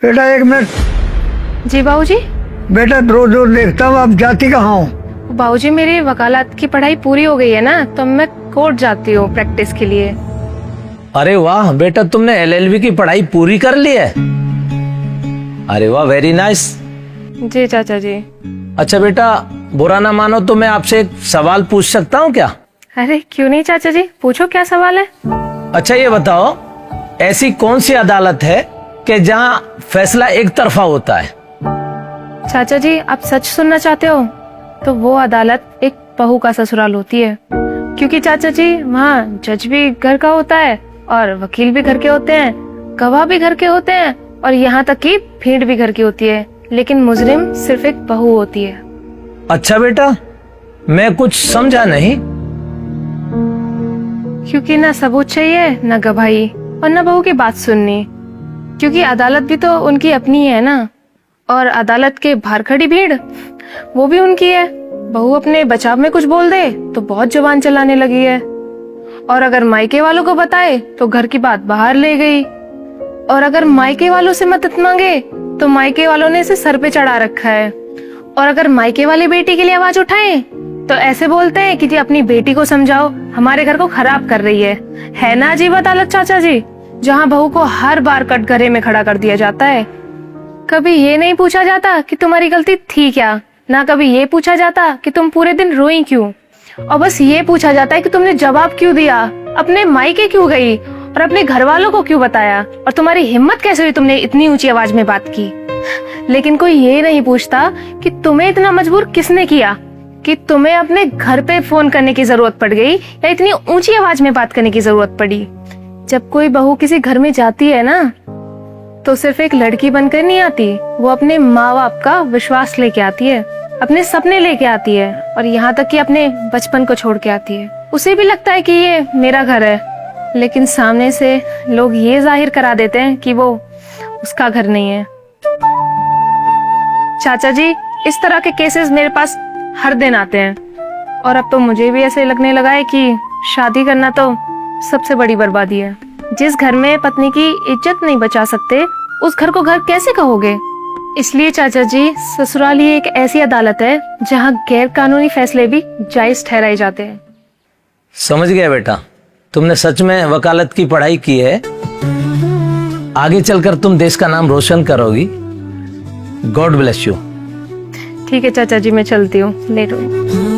बेटा एक मिनट। जी बाबूजी। बेटा रोज रोज देखता हूँ, आप जाती कहाँ हो? बाबूजी मेरी वकालत की पढ़ाई पूरी हो गई है ना, तो मैं कोर्ट जाती हूँ प्रैक्टिस के लिए। अरे वाह बेटा, तुमने एलएलबी की पढ़ाई पूरी कर ली है। अरे वाह, वेरी नाइस। जी चाचा जी। अच्छा बेटा, बुरा ना मानो तो मैं आपसे एक सवाल पूछ सकता हूँ क्या? अरे क्यों नहीं चाचा जी, पूछो क्या सवाल है। अच्छा ये बताओ, ऐसी कौन सी अदालत है कि जहाँ फैसला एक तरफा होता है? चाचा जी आप सच सुनना चाहते हो तो वो अदालत एक बहू का ससुराल होती है, क्योंकि चाचा जी वहाँ जज भी घर का होता है और वकील भी घर के होते हैं, गवाह भी घर के होते हैं और यहाँ तक कि भीड़ भी घर की होती है, लेकिन मुजरिम सिर्फ एक बहू होती है। अच्छा बेटा, मैं कुछ समझा नहीं। क्योंकि ना सबूत चाहिए, ना गवाही और ना बहू की बात सुननी, क्योंकि अदालत भी तो उनकी अपनी है ना, और अदालत के बाहर खड़ी भीड़ वो भी उनकी है। बहू अपने बचाव में कुछ बोल दे तो बहुत जुबान चलाने लगी है, और अगर मायके वालों को बताए तो घर की बात बाहर ले गई, और अगर मायके वालों से मदद मांगे तो मायके वालों ने इसे सर पे चढ़ा रखा है, और अगर मायके वाले बेटी के लिए आवाज उठाए तो ऐसे बोलते हैं कि जी अपनी बेटी को समझाओ, हमारे घर को खराब कर रही है ना अजीब अदालत चाचा जी, जहाँ बहू को हर बार कटघरे में खड़ा कर दिया जाता है। कभी ये नहीं पूछा जाता कि तुम्हारी गलती थी क्या, ना कभी ये पूछा जाता कि तुम पूरे दिन रोई क्यों, और बस ये पूछा जाता है कि तुमने जवाब क्यों दिया, अपने मायके क्यों गई और अपने घर वालों को क्यों बताया, और तुम्हारी हिम्मत कैसे हुई तुमने इतनी ऊंची आवाज में बात की। लेकिन कोई ये नहीं पूछता कि तुम्हें इतना मजबूर किसने किया, कि तुम्हें अपने घर पे फोन करने की जरूरत पड़ गई या इतनी ऊंची आवाज में बात करने की जरूरत पड़ी। जब कोई बहू किसी घर में जाती है ना, तो सिर्फ एक लड़की बनकर नहीं आती, वो अपने माँ बाप का विश्वास लेके आती है, अपने सपने लेके आती है, और यहाँ तक कि अपने बचपन को छोड़ के आती है। उसे भी लगता है कि ये मेरा घर है, लेकिन सामने से लोग ये जाहिर करा देते हैं कि वो उसका घर नहीं है। चाचा जी इस तरह के केसेस मेरे पास हर दिन आते हैं, और अब तो मुझे भी ऐसे लगने लगा है कि शादी करना तो सबसे बड़ी बर्बादी है। जिस घर में पत्नी की इज्जत नहीं बचा सकते, उस घर को घर कैसे कहोगे। इसलिए चाचा जी ससुराल ही एक ऐसी अदालत है जहाँ गैर कानूनी फैसले भी जायज ठहराए जाते हैं। समझ गया बेटा, तुमने सच में वकालत की पढ़ाई की है। आगे चलकर तुम देश का नाम रोशन करोगी। God bless you. ठीक है चाचा जी, मैं चलती हूँ, लेट हो।